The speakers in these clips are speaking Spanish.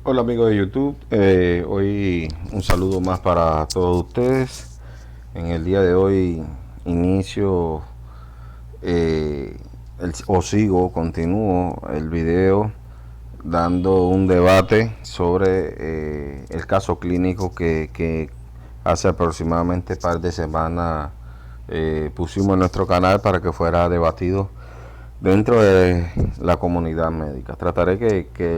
Hola amigos de YouTube, hoy un saludo más para todos ustedes. En el día de hoy inicio continúo el video dando un debate sobre el caso clínico que hace aproximadamente un par de semanas pusimos en nuestro canal para que fuera debatido dentro de la comunidad médica. Trataré que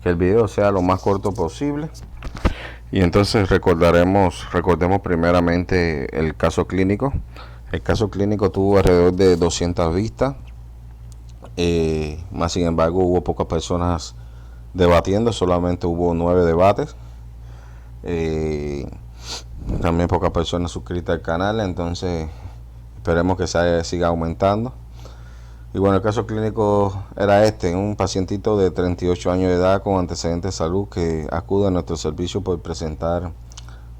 el video sea lo más corto posible. Y entonces recordemos primeramente el caso clínico. El caso clínico tuvo alrededor de 200 vistas, más sin embargo hubo pocas personas debatiendo, solamente hubo 9 debates. Eh, También pocas personas suscritas al canal, entonces esperemos que siga aumentando. Y bueno, el caso clínico era un pacientito de 38 años de edad con antecedentes de salud que acude a nuestro servicio por presentar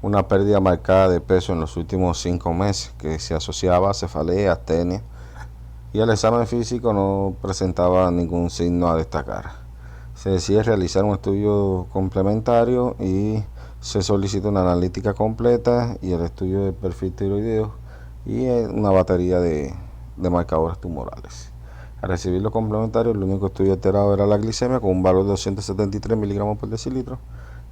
una pérdida marcada de peso en los últimos 5 meses que se asociaba a cefalea, astenia, y el examen físico no presentaba ningún signo a destacar. Se decide realizar un estudio complementario y se solicita una analítica completa y el estudio de perfil tiroideo y una batería de marcadores tumorales. Al recibir los complementarios, el único estudio alterado era la glicemia con un valor de 273 miligramos por decilitro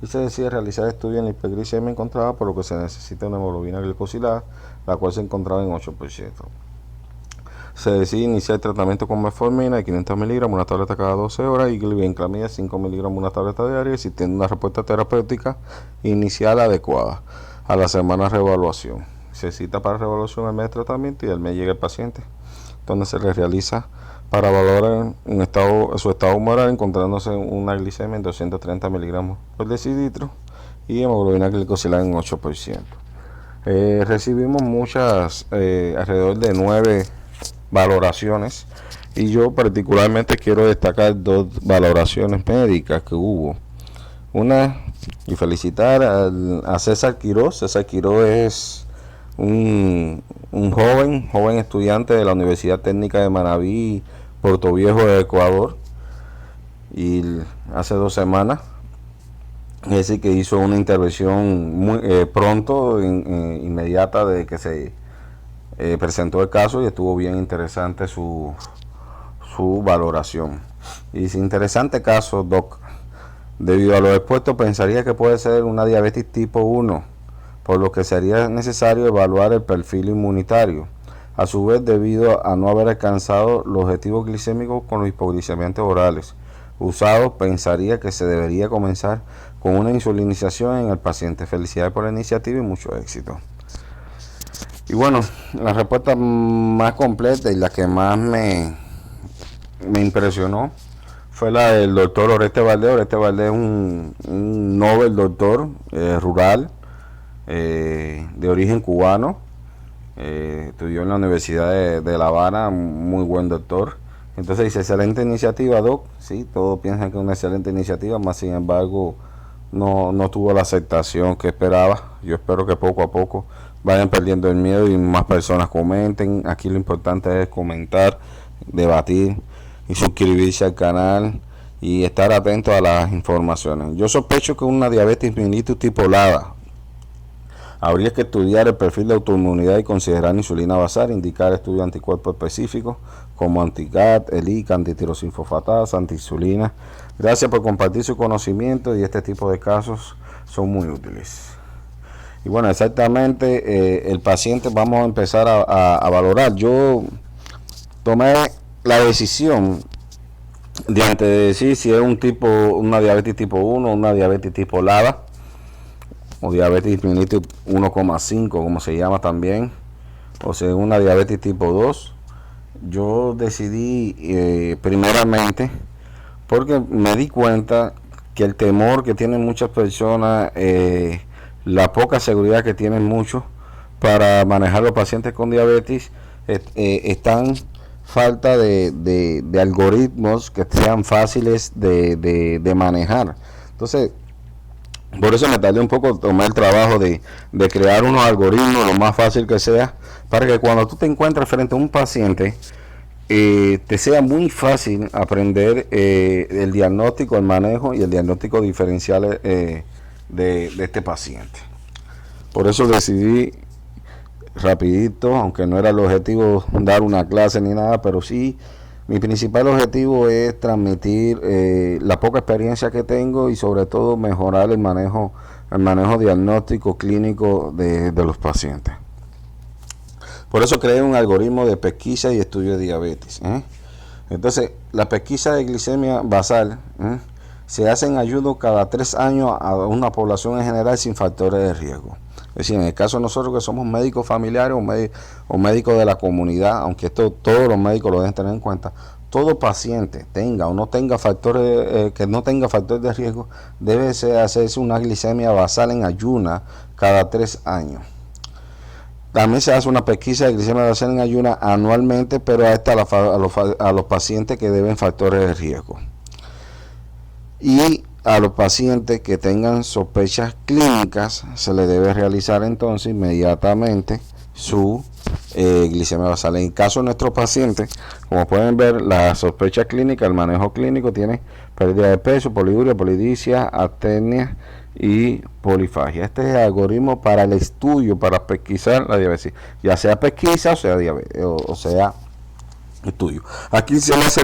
y se decide realizar estudio en la hiperglicemia encontrada, por lo que se necesita una hemoglobina glicosilada, la cual se encontraba en 8%. Se decide iniciar el tratamiento con metformina de 500 miligramos, una tableta cada 12 horas, y glibenclamida 5 miligramos, una tableta diaria, existiendo una respuesta terapéutica inicial adecuada. A la semana reevaluación. Se cita para reevaluación el mes de tratamiento y al mes llega el paciente, donde se le realiza para valorar su estado humoral, encontrándose una glicemia en 230 miligramos por decilitro y hemoglobina glicosilada en 8%. Recibimos alrededor de 9 valoraciones, y yo particularmente quiero destacar 2 valoraciones médicas que hubo. Una, y felicitar a César Quiroz. César Quiroz es un joven estudiante de la Universidad Técnica de Manabí, Puerto Viejo de Ecuador, y hace 2 semanas es decir que hizo una intervención muy pronto, inmediata de que se presentó el caso, y estuvo bien interesante su valoración. Y dice: interesante caso, doc. Debido a lo expuesto, pensaría que puede ser una diabetes tipo 1, por lo que sería necesario evaluar el perfil inmunitario. A su vez, debido a no haber alcanzado los objetivos glicémicos con los hipoglicemiantes orales usados, pensaría que se debería comenzar con una insulinización en el paciente. Felicidades por la iniciativa y mucho éxito. Y bueno, la respuesta más completa y la que más me impresionó fue la del doctor Oreste Valdés. Oreste Valdés es un Nobel doctor rural, de origen cubano. Estudió en la Universidad de La Habana, muy buen doctor. Entonces dice: excelente iniciativa, doc. Sí, todos piensan que es una excelente iniciativa, más sin embargo no tuvo la aceptación que esperaba. Yo espero que poco a poco vayan perdiendo el miedo y más personas comenten. Aquí lo importante es comentar, debatir y suscribirse al canal y estar atento a las informaciones. Yo sospecho que una diabetes mellitus tipo LADA. Habría que estudiar el perfil de autoinmunidad y considerar insulina basal, indicar estudios de anticuerpos específicos como anti-GAT, ELIC, antitirosinfosfatasa, antiinsulina. Gracias por compartir su conocimiento, y este tipo de casos son muy útiles. Y bueno, exactamente, el paciente vamos a empezar a valorar. Yo tomé la decisión de antes de decir si es una diabetes tipo 1, una diabetes tipo LADA, o diabetes mellitus 1,5 como se llama también, o sea, una diabetes tipo 2. Yo decidí primeramente porque me di cuenta que el temor que tienen muchas personas, la poca seguridad que tienen muchos para manejar los pacientes con diabetes, están falta de algoritmos que sean fáciles de manejar. Entonces, por eso me tardé un poco, tomar el trabajo de crear unos algoritmos lo más fácil que sea, para que cuando tú te encuentres frente a un paciente te sea muy fácil aprender el diagnóstico, el manejo y el diagnóstico diferencial de este paciente. Por eso decidí rapidito, aunque no era el objetivo dar una clase ni nada, pero sí mi principal objetivo es transmitir la poca experiencia que tengo y sobre todo mejorar el manejo diagnóstico clínico de los pacientes. Por eso creé un algoritmo de pesquisa y estudio de diabetes. Entonces, la pesquisa de glicemia basal se hace en ayuno cada 3 años a una población en general sin factores de riesgo. Es decir, en el caso de nosotros que somos médicos familiares o médicos de la comunidad, aunque esto todos los médicos lo deben tener en cuenta, todo paciente tenga o no tenga factores que no tenga factores de riesgo debe hacerse una glicemia basal en ayuna cada 3 años. También se hace una pesquisa de glicemia basal en ayuna anualmente, pero a los pacientes que deben factores de riesgo. Y a los pacientes que tengan sospechas clínicas se les debe realizar entonces inmediatamente su glicemia basal. En el caso de nuestros pacientes, como pueden ver, la sospecha clínica, el manejo clínico tiene pérdida de peso, poliuria, polidipsia, astenia y polifagia. Este es el algoritmo para el estudio, para pesquisar la diabetes, ya sea pesquisa o sea estudio. Aquí se le hace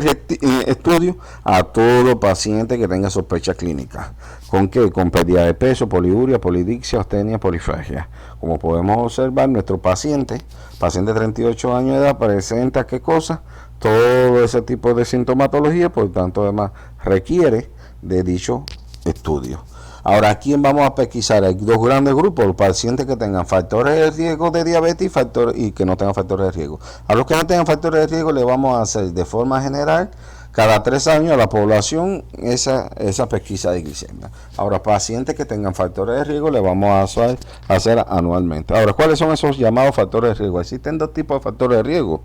estudio a todo paciente que tenga sospecha clínica. ¿Con qué? Con pérdida de peso, poliuria, polidipsia, astenia, polifagia. Como podemos observar, nuestro paciente de 38 años de edad, presenta ¿qué cosa? Todo ese tipo de sintomatología, por tanto, además, requiere de dicho estudio. Ahora, ¿a quién vamos a pesquisar? Hay dos grandes grupos: los pacientes que tengan factores de riesgo de diabetes y que no tengan factores de riesgo. A los que no tengan factores de riesgo le vamos a hacer de forma general cada 3 años a la población esa pesquisa de glicemia. Ahora, pacientes que tengan factores de riesgo le vamos a hacer anualmente. Ahora, ¿cuáles son esos llamados factores de riesgo? Existen dos tipos de factores de riesgo: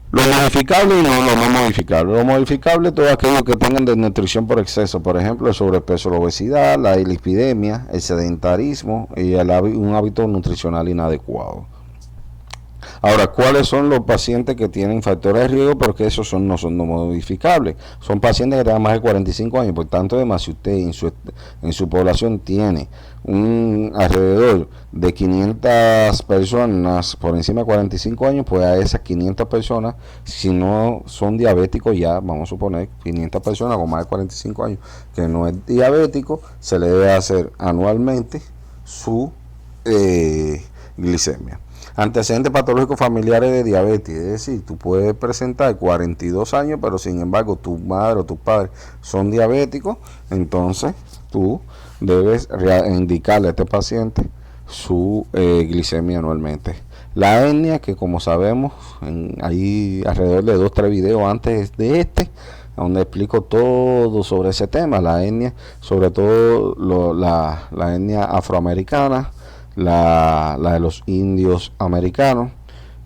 los modificables y los no modificables. Los modificables, todos aquellos que tengan desnutrición por exceso, por ejemplo, el sobrepeso, la obesidad, la dislipidemia, el sedentarismo y un hábito nutricional inadecuado. Ahora, ¿cuáles son los pacientes que tienen factores de riesgo? Porque esos no son no modificables. Son pacientes que tengan más de 45 años. Por tanto, además, si usted en su población tiene alrededor de 500 personas por encima de 45 años, pues a esas 500 personas, si no son diabéticos ya, vamos a suponer 500 personas con más de 45 años que no es diabético, se le debe hacer anualmente su glicemia. Antecedentes patológicos familiares de diabetes, es decir, tú puedes presentar 42 años, pero sin embargo tu madre o tu padre son diabéticos, entonces tú debes indicarle a este paciente su glicemia anualmente. La etnia, que como sabemos, hay alrededor de 2-3 videos antes de donde explico todo sobre ese tema. La etnia, sobre todo la etnia afroamericana, la de los indios americanos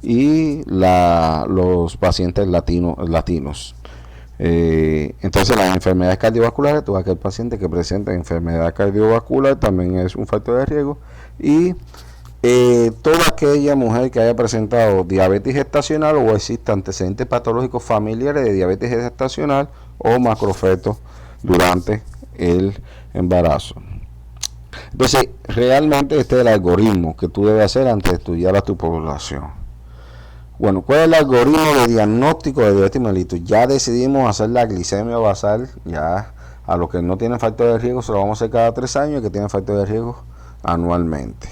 y los pacientes latinos. Entonces, las enfermedades cardiovasculares, todo aquel paciente que presenta enfermedad cardiovascular también es un factor de riesgo, y toda aquella mujer que haya presentado diabetes gestacional o exista antecedentes patológicos familiares de diabetes gestacional o macrofetos durante el embarazo. Entonces, realmente este es el algoritmo que tú debes hacer antes de estudiar a tu población. Bueno, ¿cuál es el algoritmo de diagnóstico de diabetes mellitus? Ya decidimos hacer la glicemia basal, ya a los que no tienen factor de riesgo se lo vamos a hacer cada 3 años, y que tienen factor de riesgo anualmente.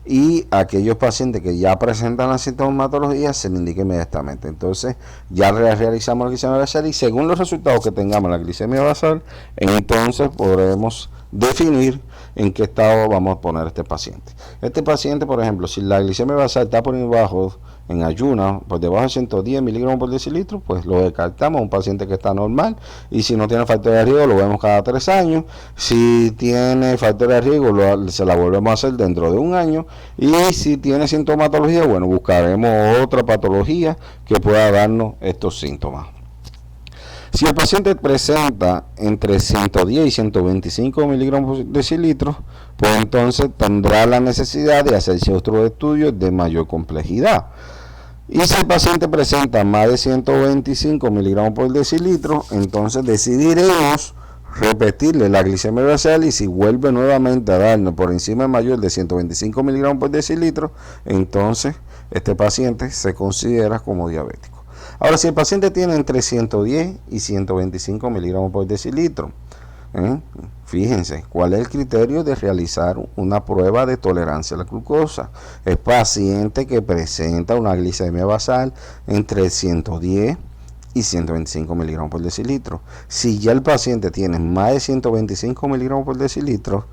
Y aquellos pacientes que ya presentan la sintomatología se le indica inmediatamente. Entonces, ya realizamos la glicemia basal y según los resultados que tengamos en la glicemia basal, entonces podremos definir en qué estado vamos a poner a este paciente. Este paciente, por ejemplo, si la glicemia basal está por debajo en ayuno, por debajo de 110 miligramos por decilitro, pues lo descartamos, un paciente que está normal. Y si no tiene factor de riesgo, lo vemos cada 3 años. Si tiene factor de riesgo, se la volvemos a hacer dentro de 1 año. Y si tiene sintomatología, bueno, buscaremos otra patología que pueda darnos estos síntomas. Si el paciente presenta entre 110 y 125 miligramos por decilitro, pues entonces tendrá la necesidad de hacerse otros estudios de mayor complejidad. Y si el paciente presenta más de 125 miligramos por decilitro, entonces decidiremos repetirle la glicemia basal, y si vuelve nuevamente a darnos por encima mayor de 125 miligramos por decilitro, entonces este paciente se considera como diabético. Ahora, si el paciente tiene entre 110 y 125 miligramos por decilitro, fíjense cuál es el criterio de realizar una prueba de tolerancia a la glucosa. El paciente que presenta una glicemia basal entre 110 y 125 miligramos por decilitro. Si ya el paciente tiene más de 125 miligramos por decilitro,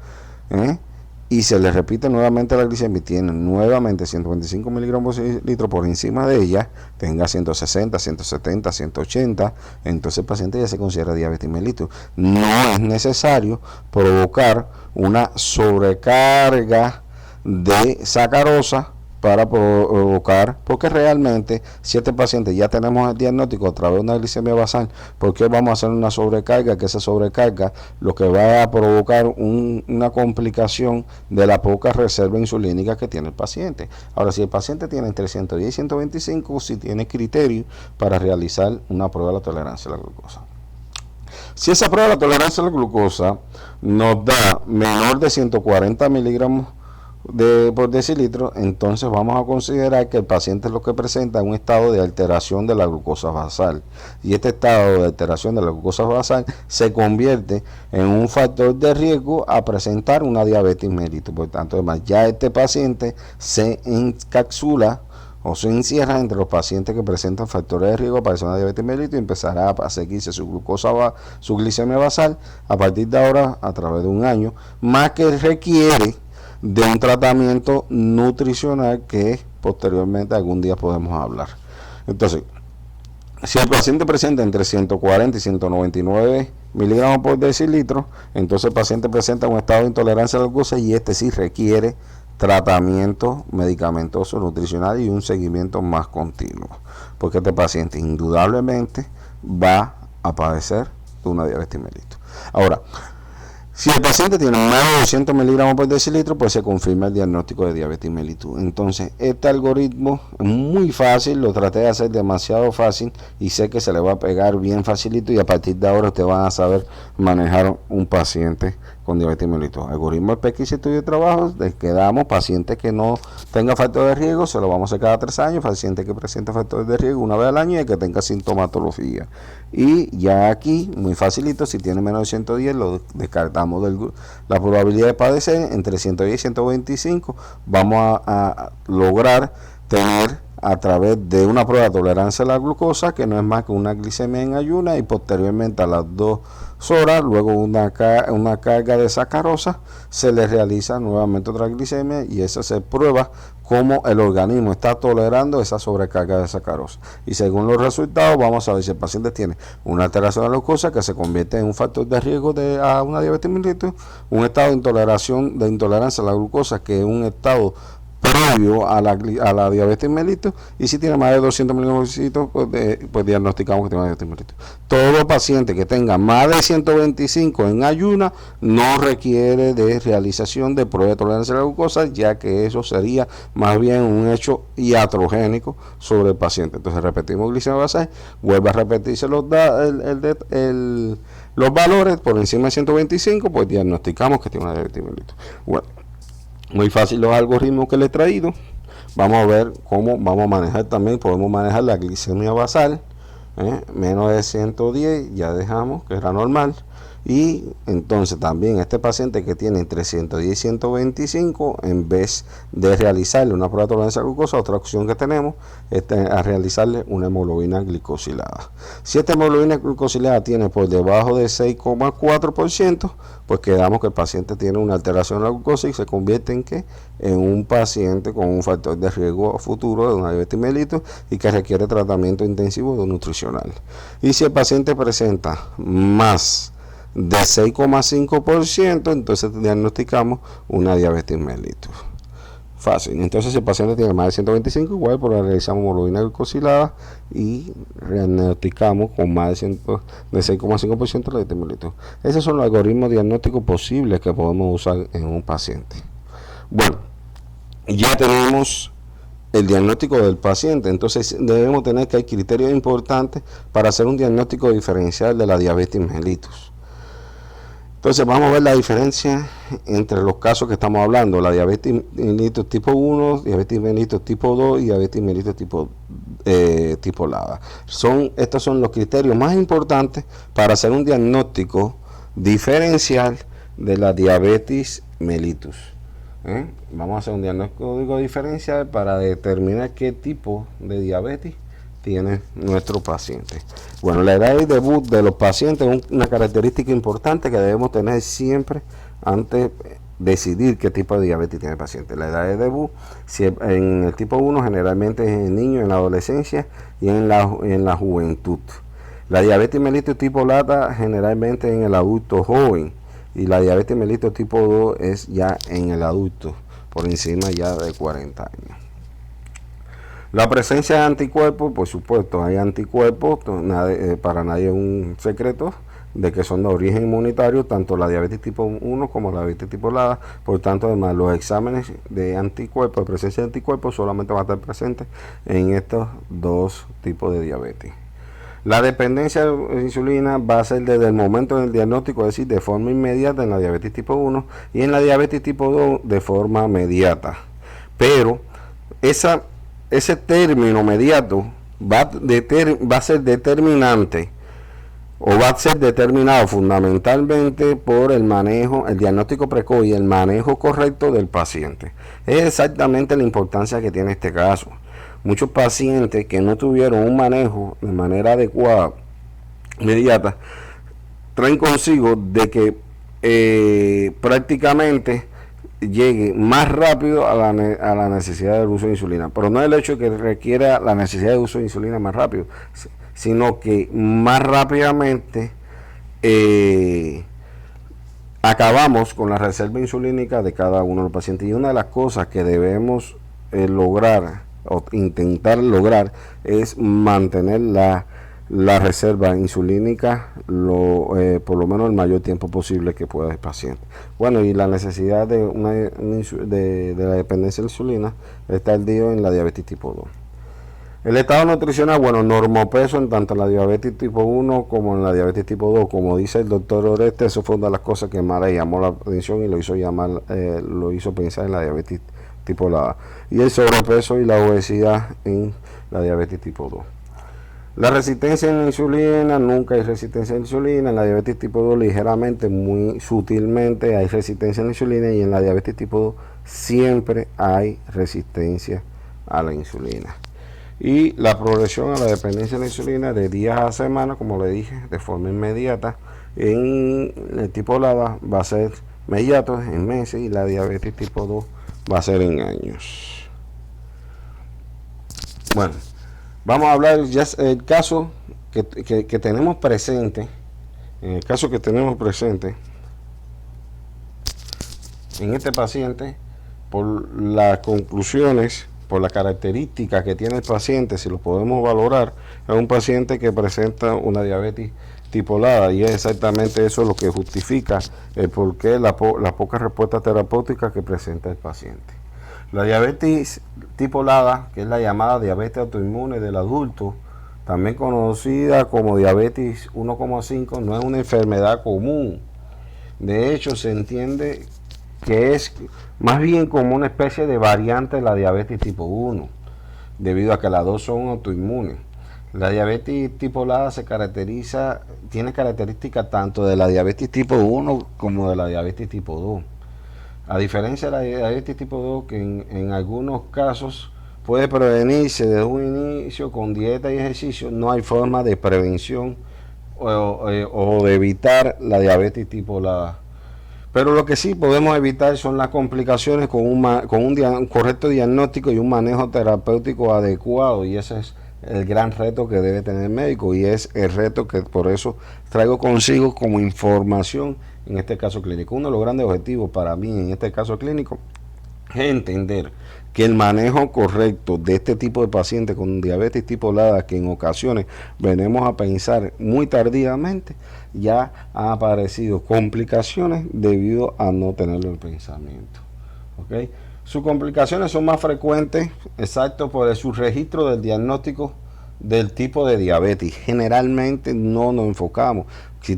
y se le repite nuevamente la glicemia y tiene nuevamente 125 miligramos por decilitro por encima de ella, tenga 160, 170, 180, entonces el paciente ya se considera diabetes mellitus. No es necesario provocar una sobrecarga de sacarosa para provocar, porque realmente si este paciente ya tenemos el diagnóstico a través de una glicemia basal, ¿por qué vamos a hacer una sobrecarga? Que esa sobrecarga lo que va a provocar una complicación de la poca reserva insulínica que tiene el paciente. Ahora, si el paciente tiene entre 110 y 125, sí tiene criterio para realizar una prueba de la tolerancia a la glucosa. Si esa prueba de la tolerancia a la glucosa nos da menor de 140 miligramos por decilitro, entonces vamos a considerar que el paciente es lo que presenta un estado de alteración de la glucosa basal, y este estado de alteración de la glucosa basal se convierte en un factor de riesgo a presentar una diabetes mellitus. Por tanto, además, ya este paciente se encapsula o se encierra entre los pacientes que presentan factores de riesgo para una diabetes mellitus, y empezará a seguirse su glicemia basal a partir de ahora a través de un año, más que requiere de un tratamiento nutricional que posteriormente algún día podemos hablar. Entonces, si el paciente presenta entre 140 y 199 miligramos por decilitro, entonces el paciente presenta un estado de intolerancia a la glucosa, y este sí requiere tratamiento medicamentoso nutricional y un seguimiento más continuo, porque este paciente indudablemente va a padecer de una diabetes mellitus. Ahora, si el paciente tiene más de 200 miligramos por decilitro, pues se confirma el diagnóstico de diabetes mellitus. Entonces, este algoritmo es muy fácil, lo traté de hacer demasiado fácil y sé que se le va a pegar bien facilito, y a partir de ahora ustedes van a saber manejar un paciente con diabetes mellitus. Algoritmo del PEC y estudio de trabajo, les quedamos pacientes que no tenga factor de riesgo, se lo vamos a hacer cada 3 años, pacientes que presenten factores de riesgo una vez al año y que tenga sintomatología. Y ya aquí, muy facilito, si tiene menos de 110, lo descartamos la probabilidad de padecer entre 110 y 125. Vamos a lograr tener a través de una prueba de tolerancia a la glucosa, que no es más que una glicemia en ayuna, y posteriormente a las 2 horas, luego una carga de sacarosa, se le realiza nuevamente otra glicemia, y esa se prueba cómo el organismo está tolerando esa sobrecarga de sacarosa. Y según los resultados vamos a ver si el paciente tiene una alteración de la glucosa que se convierte en un factor de riesgo a una diabetes mellitus, un estado de intolerancia a la glucosa que es un estado previo a la diabetes mellitus, y si tiene más de 200 miligramos, pues diagnosticamos que tiene diabetes mellitus. Todo paciente que tenga más de 125 en ayuna no requiere de realización de prueba de tolerancia a la glucosa, ya que eso sería más bien un hecho iatrogénico sobre el paciente. Entonces repetimos glicemia basal, vuelve a repetirse los valores por encima de 125, pues diagnosticamos que tiene una diabetes mellitus. Bueno, muy fácil los algoritmos que le he traído. Vamos a ver cómo vamos a manejar también. Podemos manejar la glicemia basal, menos de 110, ya dejamos que era normal. Y entonces también este paciente que tiene entre 110 y 125, en vez de realizarle una prueba de tolerancia a glucosa, otra opción que tenemos es a realizarle una hemoglobina glicosilada. Si esta hemoglobina glicosilada tiene por debajo de 6,4%, pues quedamos que el paciente tiene una alteración en la glucosa y se convierte en un paciente con un factor de riesgo futuro de una diabetes mellitus y que requiere tratamiento intensivo nutricional. Y si el paciente presenta más de 6,5%, entonces diagnosticamos una diabetes mellitus. Fácil. Entonces, si el paciente tiene más de 125, igual pues realizamos hemoglobina glicosilada y diagnosticamos con más de 6,5% la diabetes mellitus. Esos son los algoritmos diagnósticos posibles que podemos usar en un paciente. Bueno, ya tenemos el diagnóstico del paciente. Entonces debemos tener que hay criterios importantes para hacer un diagnóstico diferencial de la diabetes mellitus. Entonces vamos a ver la diferencia entre los casos que estamos hablando: la diabetes mellitus tipo 1, diabetes mellitus tipo 2 y diabetes mellitus tipo LADA. Estos son los criterios más importantes para hacer un diagnóstico diferencial de la diabetes mellitus. Vamos a hacer un diagnóstico diferencial para determinar qué tipo de diabetes tiene nuestro paciente. Bueno, la edad de debut de los pacientes es una característica importante que debemos tener siempre antes de decidir qué tipo de diabetes tiene el paciente. La edad de debut, si en el tipo 1 generalmente es en el niño, en la adolescencia y en la juventud. La diabetes mellitus tipo LADA generalmente en el adulto joven, y la diabetes mellitus tipo 2 es ya en el adulto, por encima ya de 40 años. La presencia de anticuerpos, por supuesto, hay anticuerpos, para nadie es un secreto de que son de origen inmunitario, tanto la diabetes tipo 1 como la diabetes tipo LADA. Por tanto, además, los exámenes de anticuerpos, de presencia de anticuerpos, solamente van a estar presentes en estos dos tipos de diabetes. La dependencia de insulina va a ser desde el momento del diagnóstico, es decir, de forma inmediata en la diabetes tipo 1, y en la diabetes tipo 2 de forma mediata. Pero ese término mediato va a ser determinante, o va a ser determinado fundamentalmente por el manejo, el diagnóstico precoz y el manejo correcto del paciente. Es exactamente la importancia que tiene este caso. Muchos pacientes que no tuvieron un manejo de manera adecuada, inmediata, traen consigo de que prácticamente llegue más rápido a la necesidad del uso de insulina. Pero no es el hecho de que requiera la necesidad de uso de insulina más rápido, sino que más rápidamente acabamos con la reserva insulínica de cada uno de los pacientes. Y una de las cosas que debemos lograr o intentar lograr es mantener la reserva insulínica por lo menos el mayor tiempo posible que pueda el paciente. Bueno, y la necesidad de la dependencia de la insulina está el día en la diabetes tipo 2. El estado nutricional, bueno, normopeso en tanto en la diabetes tipo 1 como en la diabetes tipo 2, como dice el doctor Oreste, eso fue una de las cosas que más le llamó la atención y lo hizo pensar en la diabetes tipo LADA. Y el sobrepeso y la obesidad en la diabetes tipo 2. La resistencia en la insulina, nunca hay resistencia a la insulina. En la diabetes tipo 2 ligeramente, muy sutilmente hay resistencia a la insulina, y en la diabetes tipo 2 siempre hay resistencia a la insulina. Y la progresión a la dependencia de la insulina de días a semanas, como le dije, de forma inmediata. En el tipo LADA va a ser inmediato, en meses, y la diabetes tipo 2 va a ser en años. Bueno, vamos a hablar ya el caso que tenemos presente. En el caso que tenemos presente en este paciente, por las conclusiones, por las características que tiene el paciente, si lo podemos valorar, es un paciente que presenta una diabetes tipo LADA, y es exactamente eso lo que justifica el porqué la poca respuesta terapéutica que presenta el paciente. La diabetes tipo LADA, que es la llamada diabetes autoinmune del adulto, también conocida como diabetes 1,5, no es una enfermedad común. De hecho, se entiende que es más bien como una especie de variante de la diabetes tipo 1, debido a que las dos son autoinmunes. La diabetes tipo LADA tiene características tanto de la diabetes tipo 1 como de la diabetes tipo 2. A diferencia de la diabetes tipo 2, que en algunos casos puede prevenirse desde un inicio con dieta y ejercicio, no hay forma de prevención o de evitar la diabetes tipo LADA. Pero lo que sí podemos evitar son las complicaciones con un correcto diagnóstico y un manejo terapéutico adecuado, y ese es el gran reto que debe tener el médico, y es el reto que por eso traigo consigo como información en este caso clínico. Uno de los grandes objetivos para mí en este caso clínico es entender que el manejo correcto de este tipo de pacientes con diabetes tipo LADA, que en ocasiones venimos a pensar muy tardíamente, ya han aparecido complicaciones debido a no tenerlo en pensamiento. ¿Okay? Sus complicaciones son más frecuentes, exacto, por el subregistro del diagnóstico del tipo de diabetes. Generalmente no nos enfocamos. Si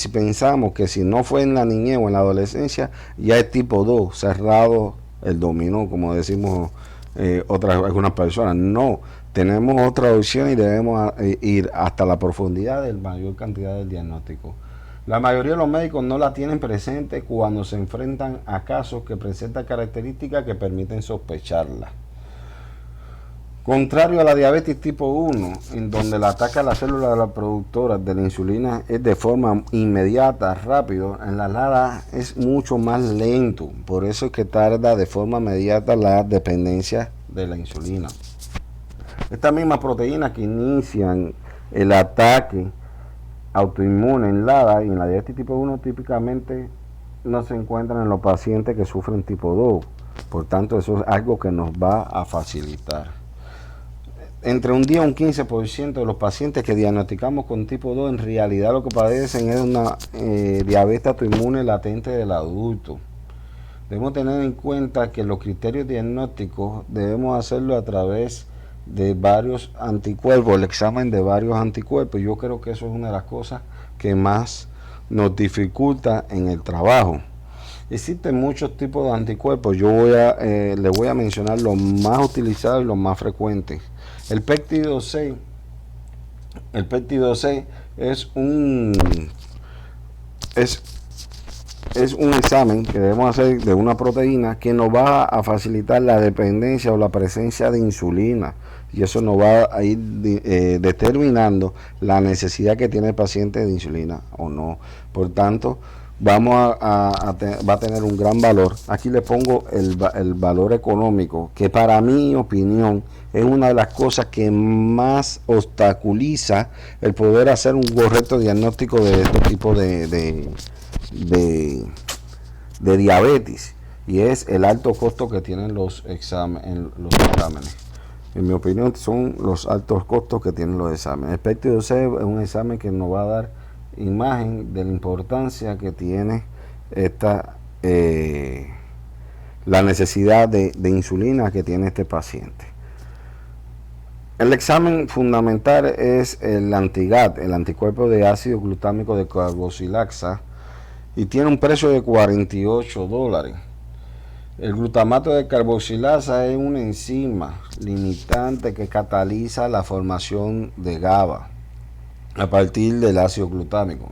pensamos que si no fue en la niñez o en la adolescencia, ya es tipo 2, cerrado el dominó, como decimos algunas personas. No, tenemos otra opción y debemos ir hasta la profundidad de la mayor cantidad del diagnóstico. La mayoría de los médicos no la tienen presente cuando se enfrentan a casos que presentan características que permiten sospecharla. Contrario a la diabetes tipo 1, en donde el ataque a las células productoras de la insulina es de forma inmediata, rápido, en la LADA es mucho más lento. Por eso es que tarda de forma inmediata la dependencia de la insulina. Estas mismas proteínas que inician el ataque autoinmune en LADA y en la diabetes tipo 1 típicamente no se encuentran en los pacientes que sufren tipo 2. Por tanto, eso es algo que nos va a facilitar. Entre un 10 y un 15% de los pacientes que diagnosticamos con tipo 2 en realidad lo que padecen es una diabetes autoinmune latente del adulto. Debemos tener en cuenta que los criterios diagnósticos debemos hacerlo a través de varios anticuerpos, el examen de varios anticuerpos. Yo creo que eso es una de las cosas que más nos dificulta en el trabajo. Existen muchos tipos de anticuerpos. Les voy a mencionar los más utilizados y los más frecuentes. El péptido C es un examen que debemos hacer de una proteína que nos va a facilitar la dependencia o la presencia de insulina, y eso nos va a ir determinando la necesidad que tiene el paciente de insulina o no. Por tanto, va a tener un gran valor. Aquí le pongo el valor económico, que para mi opinión es una de las cosas que más obstaculiza el poder hacer un correcto diagnóstico de este tipo de diabetes, y es el alto costo que tienen los exámenes. En mi opinión, son los altos costos que tienen los exámenes. El péptido C es un examen que nos va a dar imagen de la importancia que tiene la necesidad de insulina que tiene este paciente. El examen fundamental es el anti-GAD, el anticuerpo de ácido glutámico de carboxilasa, y tiene un precio de $48. El glutamato de carboxilasa es una enzima limitante que cataliza la formación de GABA a partir del ácido glutámico.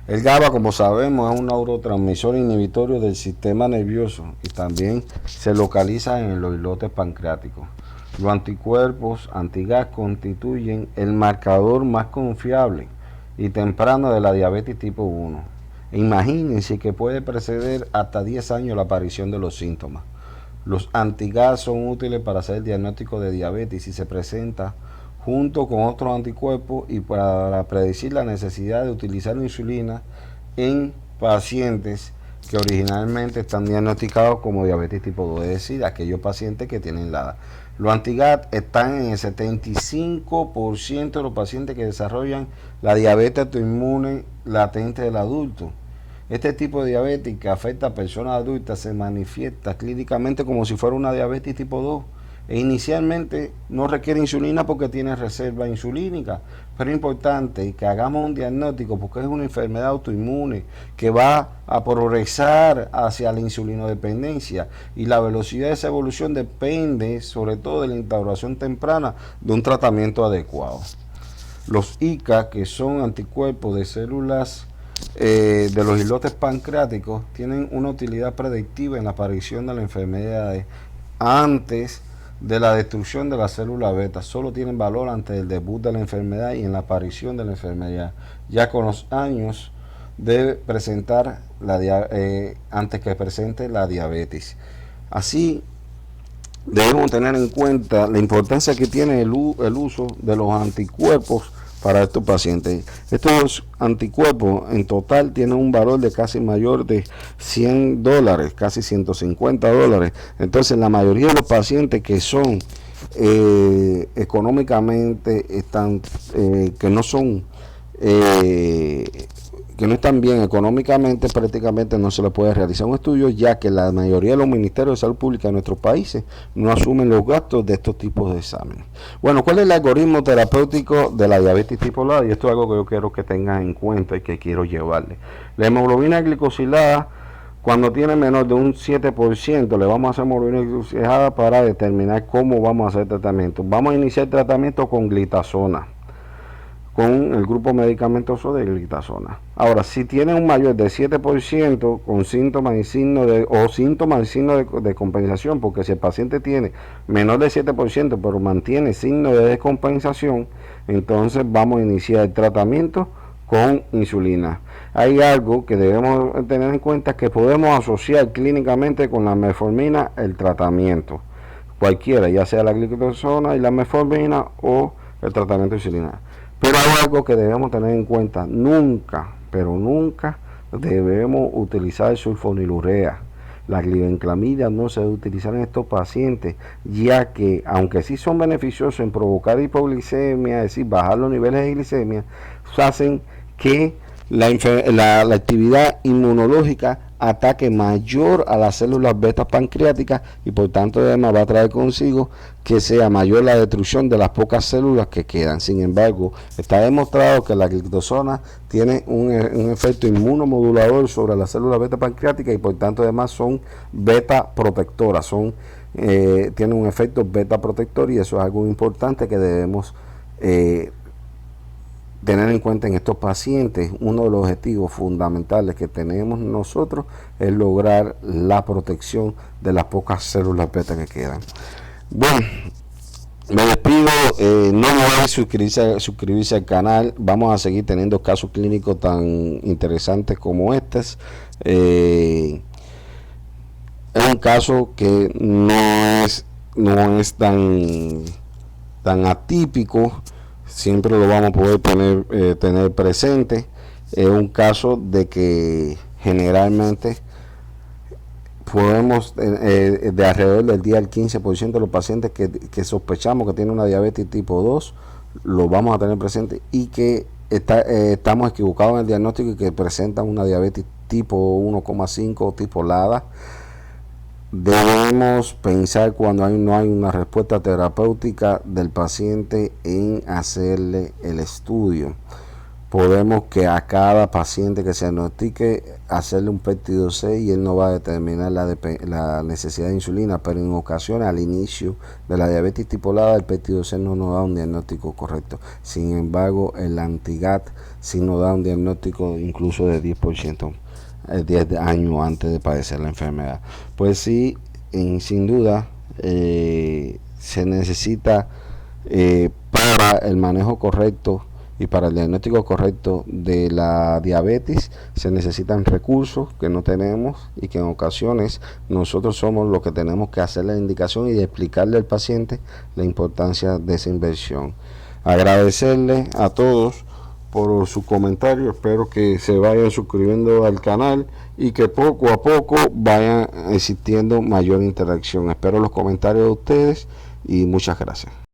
El GABA, como sabemos, es un neurotransmisor inhibitorio del sistema nervioso y también se localiza en los islotes pancreáticos. Los anticuerpos anti-GAD constituyen el marcador más confiable y temprano de la diabetes tipo 1. Imagínense que puede preceder hasta 10 años la aparición de los síntomas. Los anti-GAD son útiles para hacer el diagnóstico de diabetes y se presenta junto con otros anticuerpos y para predecir la necesidad de utilizar insulina en pacientes que originalmente están diagnosticados como diabetes tipo 2, es decir, aquellos pacientes que tienen LADA. Los anti-GAD están en el 75% de los pacientes que desarrollan la diabetes autoinmune latente del adulto. Este tipo de diabetes que afecta a personas adultas se manifiesta clínicamente como si fuera una diabetes tipo 2. E inicialmente no requiere insulina porque tiene reserva insulínica, pero es importante que hagamos un diagnóstico porque es una enfermedad autoinmune que va a progresar hacia la insulinodependencia, y la velocidad de esa evolución depende sobre todo de la instauración temprana de un tratamiento adecuado. Los ICA, que son anticuerpos de células de los islotes pancreáticos, tienen una utilidad predictiva en la aparición de la enfermedad antes de la destrucción de la célula beta. Solo tienen valor antes del debut de la enfermedad y en la aparición de la enfermedad. Ya con los años debe presentar antes que presente la diabetes. Así debemos tener en cuenta la importancia que tiene el uso de los anticuerpos para estos pacientes. Estos anticuerpos en total tienen un valor de casi mayor de $100, casi $150. Entonces la mayoría de los pacientes que son económicamente que que no están bien económicamente, prácticamente no se le puede realizar un estudio, ya que la mayoría de los ministerios de salud pública de nuestros países no asumen los gastos de estos tipos de exámenes. Bueno, ¿cuál es el algoritmo terapéutico de la diabetes tipo A? Y esto es algo que yo quiero que tengan en cuenta y que quiero llevarle. La hemoglobina glicosilada, cuando tiene menor de un 7%, le vamos a hacer hemoglobina glicosilada para determinar cómo vamos a hacer tratamiento. Vamos a iniciar tratamiento con glitazona, con el grupo medicamentoso de glitazona. Ahora, si tiene un mayor de 7% con síntomas y signos de compensación, porque si el paciente tiene menor de 7% pero mantiene signos de descompensación, entonces vamos a iniciar el tratamiento con insulina. Hay algo que debemos tener en cuenta, que podemos asociar clínicamente con la metformina el tratamiento, cualquiera, ya sea la glitazona y la metformina o el tratamiento de insulina. Pero hay algo que debemos tener en cuenta: nunca, pero nunca debemos utilizar sulfonilurea. La glibenclamida no se debe utilizar en estos pacientes, ya que aunque sí son beneficiosos en provocar hipoglicemia, es decir, bajar los niveles de glicemia, hacen que la actividad inmunológica ataque mayor a las células beta pancreáticas, y por tanto además va a traer consigo que sea mayor la destrucción de las pocas células que quedan. Sin embargo, está demostrado que la glitazona tiene un efecto inmunomodulador sobre las células beta pancreáticas, y por tanto además son beta protectoras, tienen un efecto beta protector, y eso es algo importante que debemos tener en cuenta en estos pacientes. Uno de los objetivos fundamentales que tenemos nosotros es lograr la protección de las pocas células beta que quedan. Bueno, me despido, no olviden suscribirse al canal. Vamos a seguir teniendo casos clínicos tan interesantes como estos. Es un caso que no es tan atípico. Siempre lo vamos a poder tener presente. Es un caso de que generalmente podemos, de alrededor del 10 al 15% de los pacientes que sospechamos que tienen una diabetes tipo 2, lo vamos a tener presente, y que estamos equivocados en el diagnóstico y que presentan una diabetes tipo 1,5 tipo LADA. Debemos pensar, cuando no hay una respuesta terapéutica del paciente, en hacerle el estudio. Podemos que a cada paciente que se diagnostique hacerle un péptido C, y él no va a determinar la necesidad de insulina, pero en ocasiones al inicio de la diabetes tipo LADA el péptido C no nos da un diagnóstico correcto. Sin embargo, el antigat sí nos da un diagnóstico incluso de 10%. 10 años antes de padecer la enfermedad. Pues sí, sin duda se necesita, para el manejo correcto y para el diagnóstico correcto de la diabetes, se necesitan recursos que no tenemos, y que en ocasiones nosotros somos los que tenemos que hacer la indicación y explicarle al paciente la importancia de esa inversión. Agradecerle a todos por su comentario. Espero que se vayan suscribiendo al canal y que poco a poco vayan existiendo mayor interacción. Espero los comentarios de ustedes y muchas gracias.